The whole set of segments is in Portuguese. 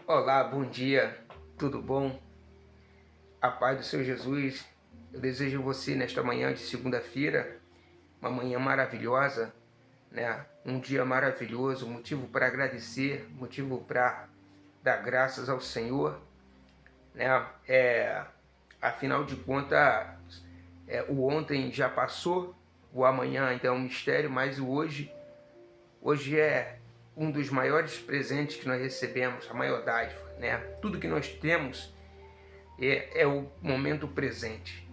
Olá, bom dia, tudo bom? A paz do Senhor Jesus. Eu desejo a você nesta manhã de segunda-feira, uma manhã maravilhosa, né? Um dia maravilhoso, motivo para agradecer, motivo para dar graças ao Senhor, né? Afinal de contas, o ontem já passou, o amanhã ainda é um mistério, mas o hoje é um dos maiores presentes que nós recebemos, a maior dádiva, né? Tudo que nós temos é o momento presente.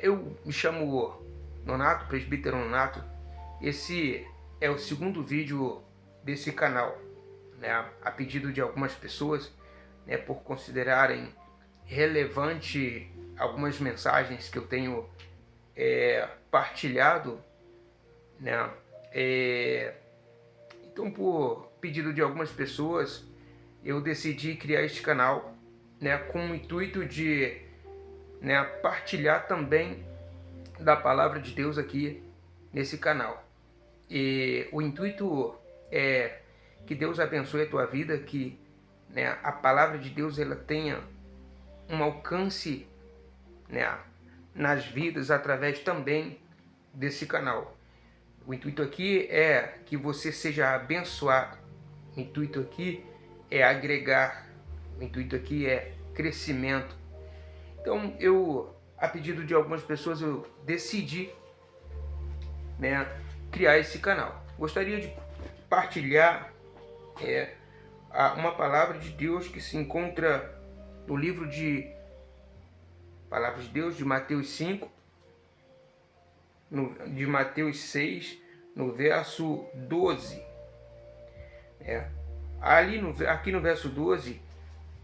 Eu me chamo Nonato, presbítero Nonato. Esse é o segundo vídeo desse canal, né? A pedido de algumas pessoas, né, por considerarem relevante algumas mensagens que eu tenho partilhado, né? Então, por pedido de algumas pessoas, eu decidi criar este canal, né, com o intuito de, né, partilhar também da palavra de Deus aqui nesse canal. E o intuito é que Deus abençoe a tua vida, que, né, a palavra de Deus ela tenha um alcance, né, nas vidas através também desse canal. O intuito aqui é que você seja abençoado. O intuito aqui é agregar. O intuito aqui é crescimento. Então, a pedido de algumas pessoas, eu decidi, né, criar esse canal. Gostaria de partilhar uma palavra de Deus que se encontra no livro de Palavras de Deus, de Mateus 5, de Mateus 6, no verso 12. Aqui no verso 12,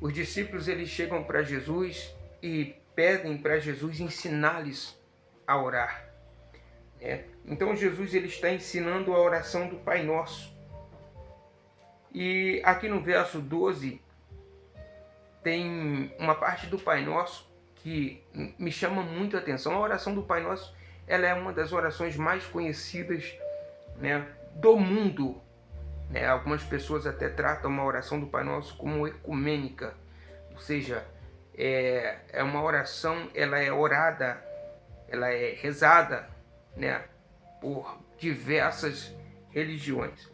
os discípulos eles chegam para Jesus e pedem para Jesus ensinar-lhes a orar. Então Jesus ele está ensinando a oração do Pai Nosso. E aqui no verso 12 tem uma parte do Pai Nosso que me chama muito a atenção. A oração do Pai Nosso ela é uma das orações mais conhecidas, né, do mundo. Algumas pessoas até tratam uma oração do Pai Nosso como ecumênica, ou seja, é uma oração, ela é orada, ela é rezada, né, por diversas religiões.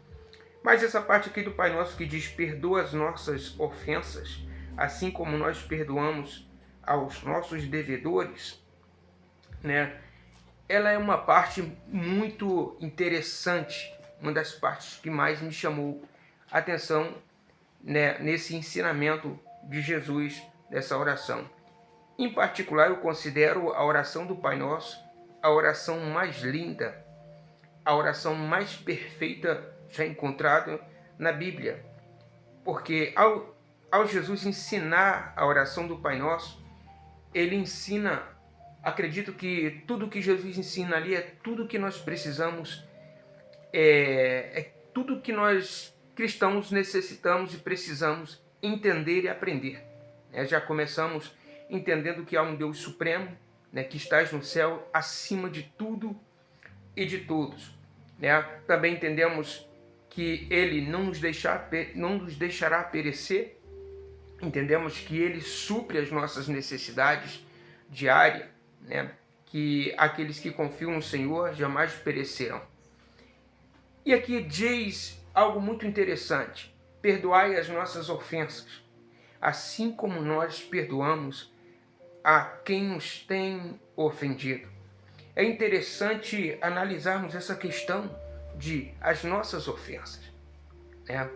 Mas essa parte aqui do Pai Nosso que diz: perdoa as nossas ofensas, assim como nós perdoamos aos nossos devedores, né? Ela é uma parte muito interessante, uma das partes que mais me chamou a atenção, né, nesse ensinamento de Jesus, dessa oração. Em particular, eu considero a oração do Pai Nosso a oração mais linda, a oração mais perfeita já encontrada na Bíblia. Porque ao Jesus ensinar a oração do Pai Nosso, ele ensina, acredito que tudo que Jesus ensina ali é tudo que nós precisamos, é tudo que nós cristãos necessitamos e precisamos entender e aprender. Já começamos entendendo que há um Deus supremo, né, que estás no céu acima de tudo e de todos. Também entendemos que Ele não nos deixará perecer. Entendemos que Ele supre as nossas necessidades diárias, né? Que aqueles que confiam no Senhor jamais perecerão. E aqui diz algo muito interessante: perdoai as nossas ofensas, assim como nós perdoamos a quem nos tem ofendido. É interessante analisarmos essa questão de as nossas ofensas, né?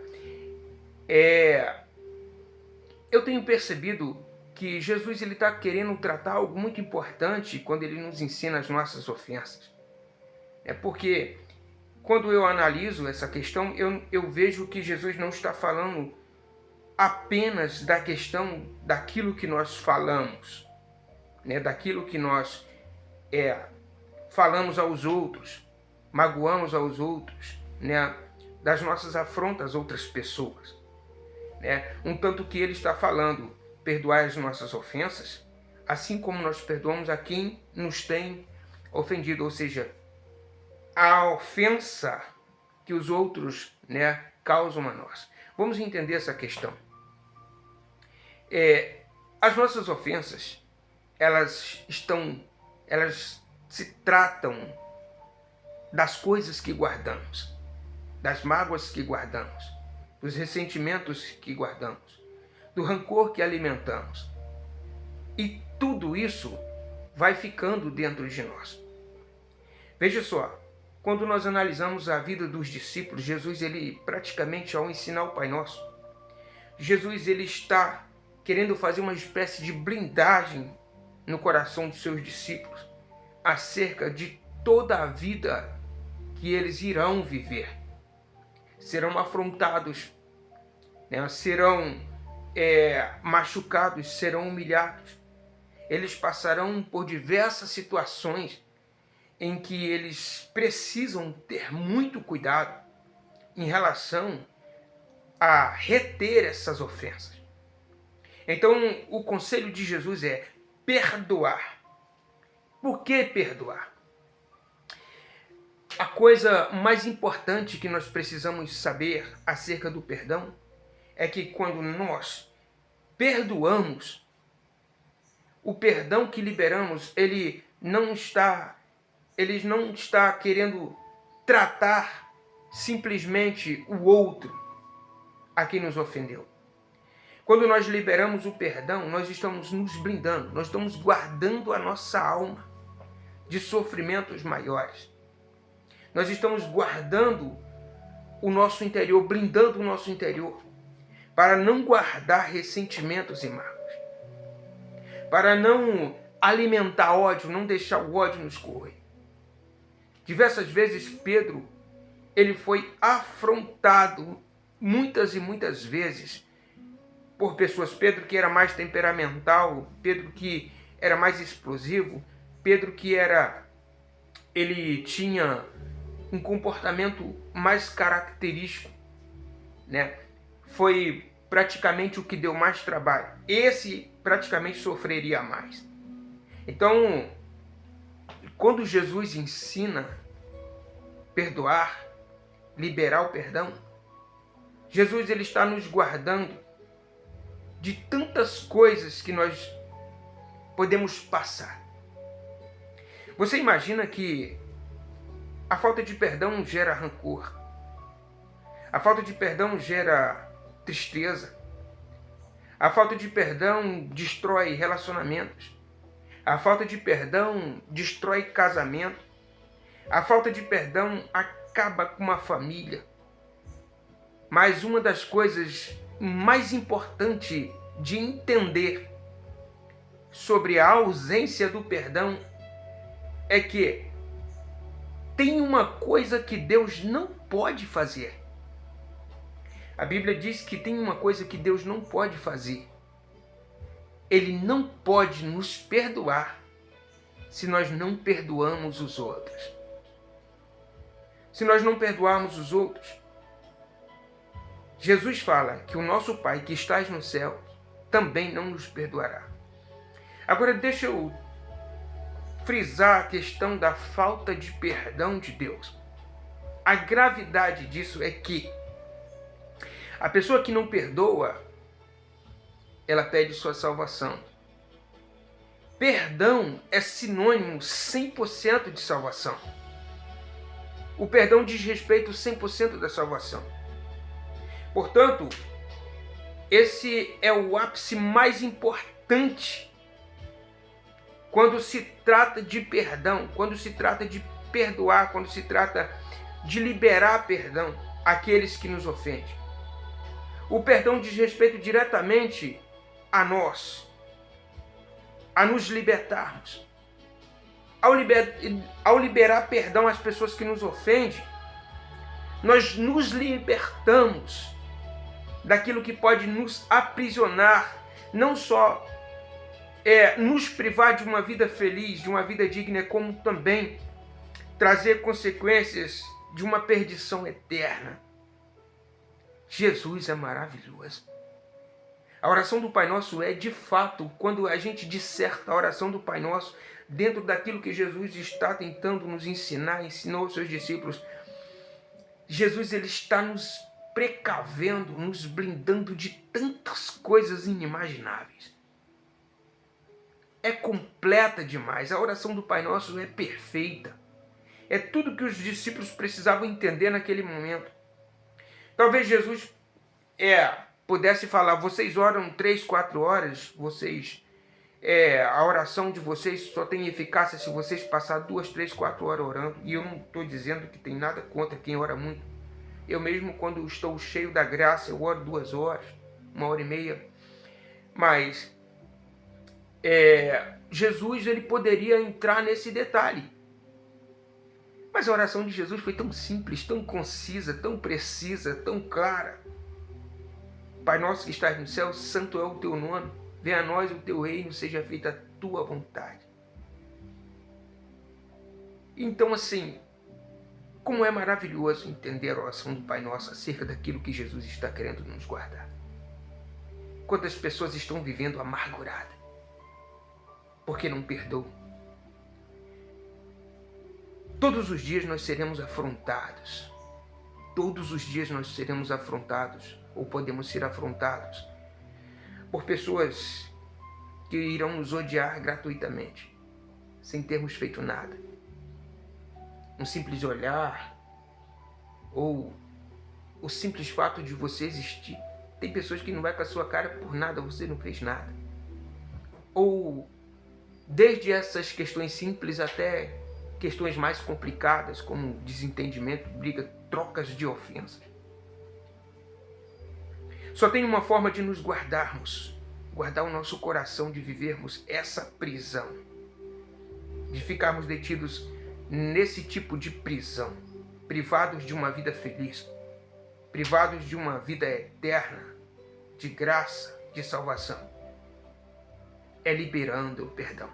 Eu tenho percebido que Jesus ele está querendo tratar algo muito importante quando ele nos ensina as nossas ofensas. Porque quando eu analiso essa questão, eu vejo que Jesus não está falando apenas da questão daquilo que nós falamos, né? Daquilo que nós falamos aos outros, magoamos aos outros, né? Das nossas afrontas às outras pessoas. Um tanto que ele está falando: perdoai as nossas ofensas, assim como nós perdoamos a quem nos tem ofendido. Ou seja, a ofensa que os outros, né, causam a nós. Vamos entender essa questão. As nossas ofensas, elas se tratam das coisas que guardamos, das mágoas que guardamos, dos ressentimentos que guardamos, do rancor que alimentamos. E tudo isso vai ficando dentro de nós. Veja só, quando nós analisamos a vida dos discípulos, Jesus, ele praticamente, ao ensinar o Pai Nosso, Jesus, ele está querendo fazer uma espécie de blindagem no coração dos seus discípulos acerca de toda a vida que eles irão viver. Serão afrontados, né? Serão machucados, serão humilhados. Eles passarão por diversas situações em que eles precisam ter muito cuidado em relação a reter essas ofensas. Então, o conselho de Jesus é perdoar. Por que perdoar? A coisa mais importante que nós precisamos saber acerca do perdão é que quando nós perdoamos, o perdão que liberamos, ele não está querendo tratar simplesmente o outro a quem nos ofendeu. Quando nós liberamos o perdão, nós estamos nos blindando, nós estamos guardando a nossa alma de sofrimentos maiores. Nós estamos guardando o nosso interior, blindando o nosso interior, para não guardar ressentimentos e mágoas, para não alimentar ódio, não deixar o ódio nos correr. Diversas vezes Pedro, ele foi afrontado muitas e muitas vezes por pessoas. Pedro que era mais temperamental, Pedro que era mais explosivo, Pedro que ele tinha um comportamento mais característico, né? Foi praticamente o que deu mais trabalho. Esse praticamente sofreria mais. Então, quando Jesus ensina perdoar, liberar o perdão, Jesus, ele está nos guardando de tantas coisas que nós podemos passar. Você imagina que a falta de perdão gera rancor. A falta de perdão gera tristeza. A falta de perdão destrói relacionamentos. A falta de perdão destrói casamento. A falta de perdão acaba com uma família. Mas uma das coisas mais importantes de entender sobre a ausência do perdão é que tem uma coisa que Deus não pode fazer. A Bíblia diz que tem uma coisa que Deus não pode fazer. Ele não pode nos perdoar se nós não perdoamos os outros. Se nós não perdoarmos os outros, Jesus fala que o nosso Pai que estás no céu também não nos perdoará. Agora deixa eu frisar a questão da falta de perdão de Deus. A gravidade disso é que a pessoa que não perdoa, ela perde sua salvação. Perdão é sinônimo 100% de salvação. O perdão diz respeito a 100% da salvação. Portanto, esse é o ápice mais importante quando se trata de perdão, quando se trata de perdoar, quando se trata de liberar perdão àqueles que nos ofendem. O perdão diz respeito diretamente a nós, a nos libertarmos. Ao liberar perdão às pessoas que nos ofendem, nós nos libertamos daquilo que pode nos aprisionar, não só nos privar de uma vida feliz, de uma vida digna, como também trazer consequências de uma perdição eterna. Jesus é maravilhoso. A oração do Pai Nosso é, de fato, quando a gente disserta a oração do Pai Nosso dentro daquilo que Jesus está tentando nos ensinar, ensinou aos seus discípulos, Jesus, ele está nos precavendo, nos blindando de tantas coisas inimagináveis. É completa demais. A oração do Pai Nosso é perfeita. É tudo que os discípulos precisavam entender naquele momento. Talvez Jesus pudesse falar, vocês oram 3, 4 horas, a oração de vocês só tem eficácia se vocês passarem 2, 3, 4 horas orando. E eu não estou dizendo que tem nada contra quem ora muito. Eu mesmo, quando estou cheio da graça, eu oro 2 horas, 1h30. Mas Jesus, ele poderia entrar nesse detalhe. Mas a oração de Jesus foi tão simples, tão concisa, tão precisa, tão clara. Pai nosso que estás no céu, santo é o teu nome. Venha a nós o teu reino, seja feita a tua vontade. Então, assim, como é maravilhoso entender a oração do Pai Nosso acerca daquilo que Jesus está querendo nos guardar. Quantas pessoas estão vivendo amarguradas porque não perdoam. Todos os dias nós seremos afrontados. Todos os dias nós seremos afrontados, ou podemos ser afrontados, por pessoas que irão nos odiar gratuitamente, sem termos feito nada. Um simples olhar, ou o simples fato de você existir. Tem pessoas que não vai com a sua cara por nada, você não fez nada. Ou desde essas questões simples até questões mais complicadas, como desentendimento, briga, trocas de ofensas. Só tem uma forma de nos guardarmos, guardar o nosso coração, de vivermos essa prisão, de ficarmos detidos nesse tipo de prisão, privados de uma vida feliz, privados de uma vida eterna, de graça, de salvação. É liberando o perdão.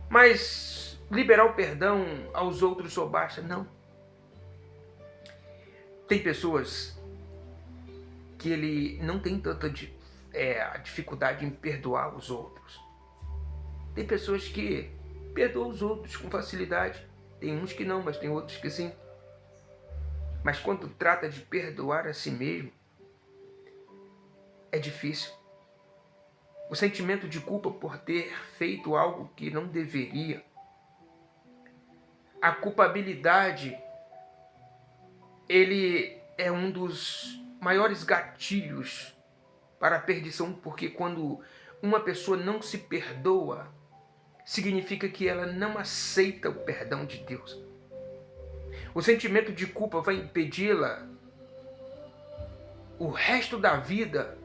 Mas liberar o perdão aos outros só basta? Não. Tem pessoas que ele não tem tanta dificuldade em perdoar os outros. Tem pessoas que perdoam os outros com facilidade. Tem uns que não, mas tem outros que sim. Mas quando trata de perdoar a si mesmo, é difícil. O sentimento de culpa por ter feito algo que não deveria. A culpabilidade, ele é um dos maiores gatilhos para a perdição, porque quando uma pessoa não se perdoa, significa que ela não aceita o perdão de Deus. O sentimento de culpa vai impedi-la o resto da vida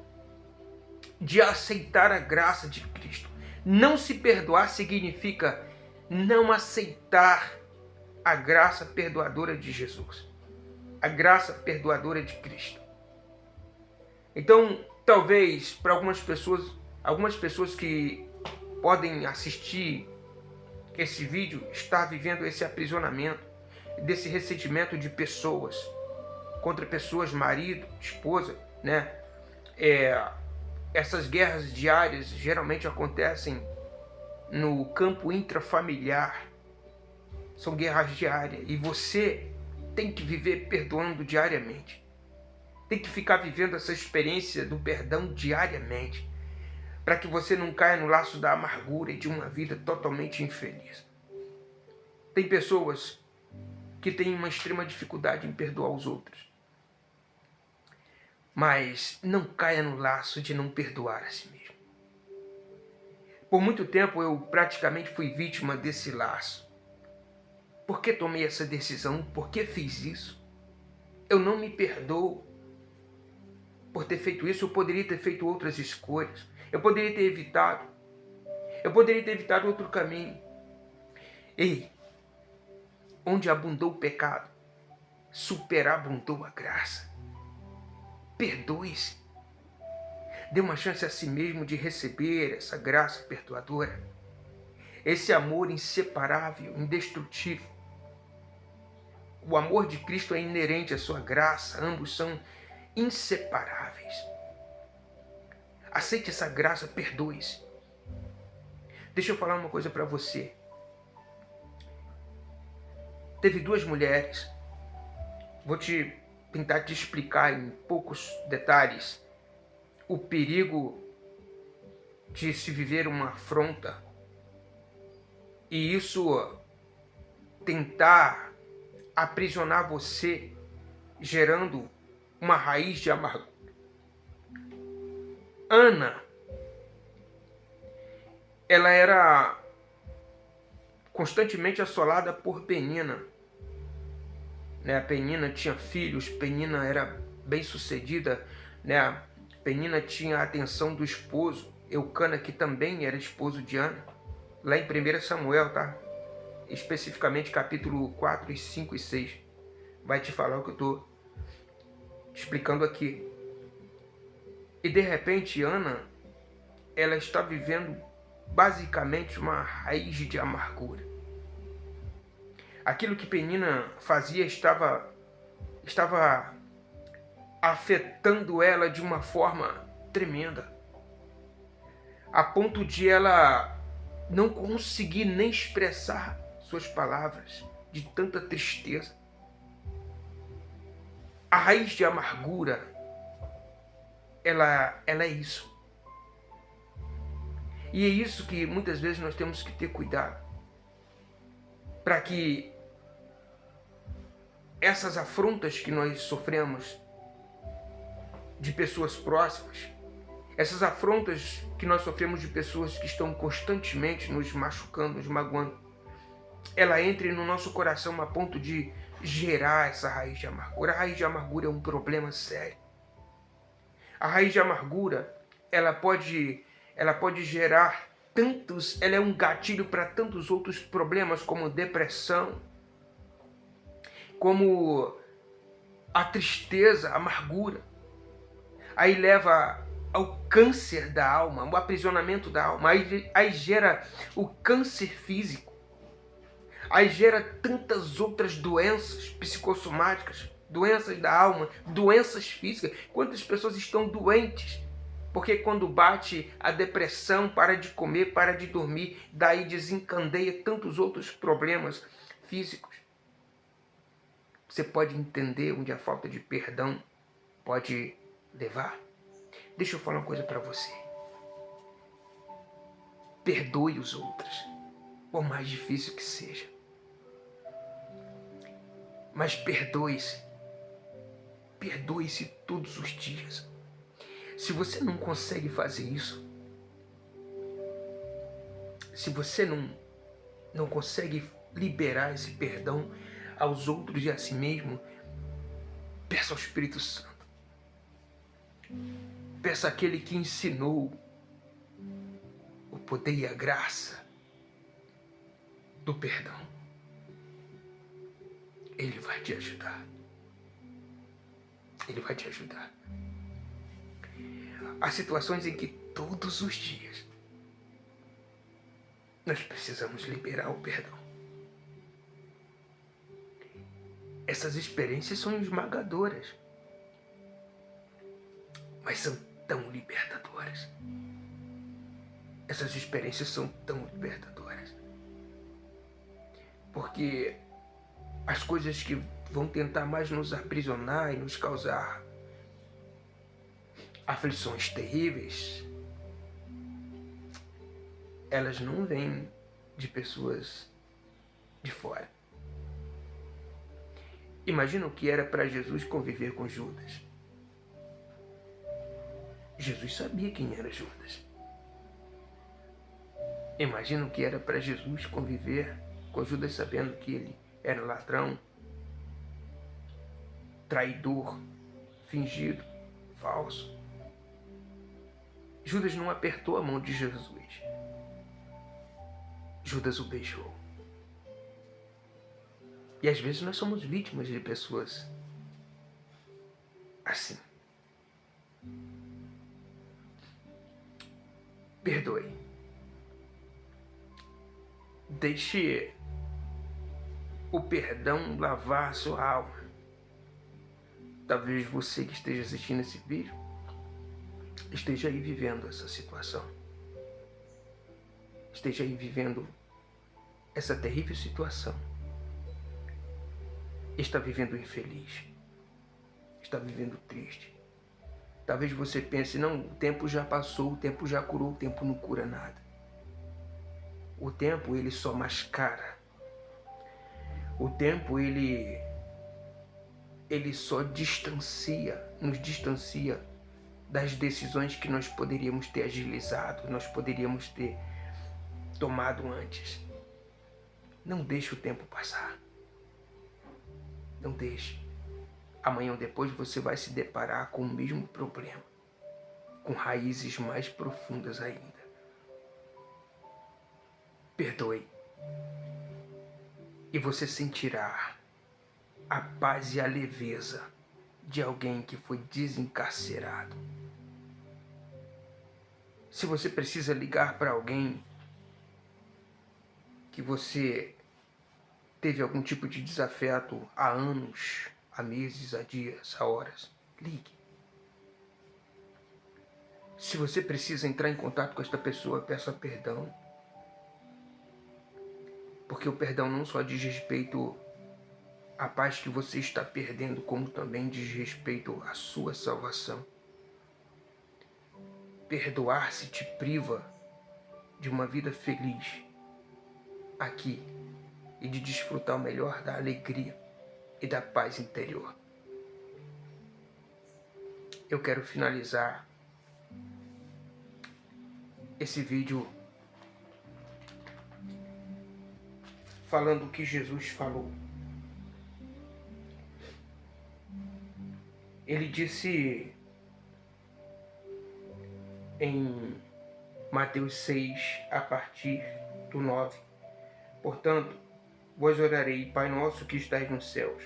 de aceitar a graça de Cristo. Não se perdoar significa não aceitar a graça perdoadora de Jesus, a graça perdoadora de Cristo. Então, talvez para algumas pessoas que podem assistir esse vídeo, estar vivendo esse aprisionamento, desse ressentimento de pessoas contra pessoas, marido, esposa, né? Essas guerras diárias geralmente acontecem no campo intrafamiliar. São guerras diárias e você tem que viver perdoando diariamente. Tem que ficar vivendo essa experiência do perdão diariamente, para que você não caia no laço da amargura e de uma vida totalmente infeliz. Tem pessoas que têm uma extrema dificuldade em perdoar os outros. Mas não caia no laço de não perdoar a si mesmo. Por muito tempo eu praticamente fui vítima desse laço. Por que tomei essa decisão? Por que fiz isso? Eu não me perdoo por ter feito isso. Eu poderia ter feito outras escolhas. Eu poderia ter evitado. Eu poderia ter evitado outro caminho. Ei, onde abundou o pecado, superabundou a graça. Perdoe-se. Dê uma chance a si mesmo de receber essa graça perdoadora. Esse amor inseparável, indestrutível. O amor de Cristo é inerente à sua graça. Ambos são inseparáveis. Aceite essa graça, perdoe-se. Deixa eu falar uma coisa para você. Teve 2 mulheres. Vou te tentar te explicar em poucos detalhes o perigo de se viver uma afronta e isso tentar aprisionar você, gerando uma raiz de amargura. Ana, ela era constantemente assolada por Penina. Né? A Penina tinha filhos, Penina era bem sucedida, né? Penina tinha a atenção do esposo, Eucana, que também era esposo de Ana, lá em 1 Samuel, tá? Especificamente capítulo 4, 5 e 6. Vai te falar o que eu estou explicando aqui. E de repente Ana, ela está vivendo basicamente uma raiz de amargura. Aquilo que Penina fazia estava afetando ela de uma forma tremenda, a ponto de ela não conseguir nem expressar suas palavras de tanta tristeza. A raiz de amargura, ela é isso. E é isso que muitas vezes nós temos que ter cuidado, para que essas afrontas que nós sofremos de pessoas próximas, essas afrontas que nós sofremos de pessoas que estão constantemente nos machucando, nos magoando, ela entre no nosso coração a ponto de gerar essa raiz de amargura. A raiz de amargura é um problema sério. A raiz de amargura, ela pode gerar tantos, ela é um gatilho para tantos outros problemas, como depressão, como a tristeza, a amargura. Aí leva ao câncer da alma, o aprisionamento da alma, aí gera o câncer físico, aí gera tantas outras doenças psicossomáticas, doenças da alma, doenças físicas. Quantas pessoas estão doentes? Porque quando bate a depressão, para de comer, para de dormir, daí desencadeia tantos outros problemas físicos. Você pode entender onde a falta de perdão pode levar? Deixa eu falar uma coisa para você. Perdoe os outros, por mais difícil que seja. Mas perdoe-se. Perdoe-se todos os dias. Se você não consegue fazer isso, se você não consegue liberar esse perdão aos outros e a si mesmo, peça ao Espírito Santo. Peça àquele que ensinou o poder e a graça do perdão. Ele vai te ajudar. Ele vai te ajudar. Há situações em que todos os dias nós precisamos liberar o perdão. Essas experiências são esmagadoras, mas são tão libertadoras. Essas experiências são tão libertadoras. Porque as coisas que vão tentar mais nos aprisionar e nos causar aflições terríveis, elas não vêm de pessoas de fora. Imagina o que era para Jesus conviver com Judas. Jesus sabia quem era Judas. Imagina o que era para Jesus conviver com Judas sabendo que ele era ladrão, traidor, fingido, falso. Judas não apertou a mão de Jesus. Judas o beijou. E às vezes nós somos vítimas de pessoas assim. Perdoe. Deixe o perdão lavar a sua alma. Talvez você que esteja assistindo esse vídeo esteja aí vivendo essa situação. Esteja aí vivendo essa terrível situação. Está vivendo infeliz. está vivendo triste. Talvez você pense, não, o tempo já passou, o tempo já curou, o tempo não cura nada. O tempo, ele só mascara. O tempo, ele só nos distancia das decisões que nós poderíamos ter agilizado, nós poderíamos ter tomado antes. Não deixe o tempo passar. Não deixe. Amanhã ou depois você vai se deparar com o mesmo problema, com raízes mais profundas ainda. Perdoe. E você sentirá a paz e a leveza de alguém que foi desencarcerado. Se você precisa ligar para alguém que você teve algum tipo de desafeto há anos, há meses, há dias, há horas, ligue. Se você precisa entrar em contato com esta pessoa, peça perdão. Porque o perdão não só diz respeito à paz que você está perdendo, como também diz respeito à sua salvação. Perdoar-se te priva de uma vida feliz aqui e de desfrutar o melhor da alegria e da paz interior. Eu quero finalizar esse vídeo falando o que Jesus falou. Ele disse em Mateus 6, a partir do 9: portanto, vos orarei, Pai nosso que estais nos céus,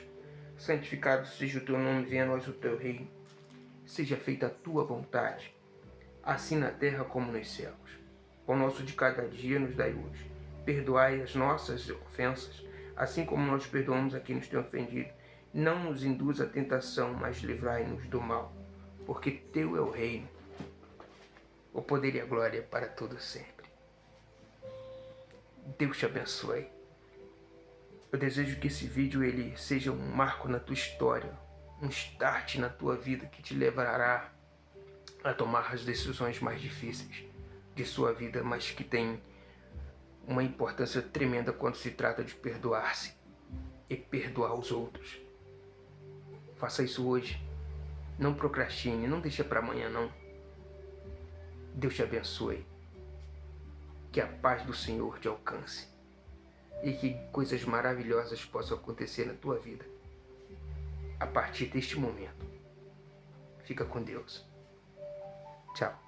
santificado seja o teu nome, venha a nós o teu reino, seja feita a tua vontade, assim na terra como nos céus. O nosso de cada dia nos dai hoje. Perdoai as nossas ofensas, assim como nós perdoamos a quem nos tem ofendido. Não nos induz à tentação, mas livrai-nos do mal, porque teu é o reino, o poder e a glória para todo sempre. Deus te abençoe. Eu desejo que esse vídeo ele seja um marco na tua história, um start na tua vida que te levará a tomar as decisões mais difíceis de sua vida, mas que tem uma importância tremenda quando se trata de perdoar-se e perdoar os outros. Faça isso hoje. Não procrastine, não deixe para amanhã não. Deus te abençoe. Que a paz do Senhor te alcance. E que coisas maravilhosas possam acontecer na tua vida a partir deste momento. Fica com Deus. Tchau.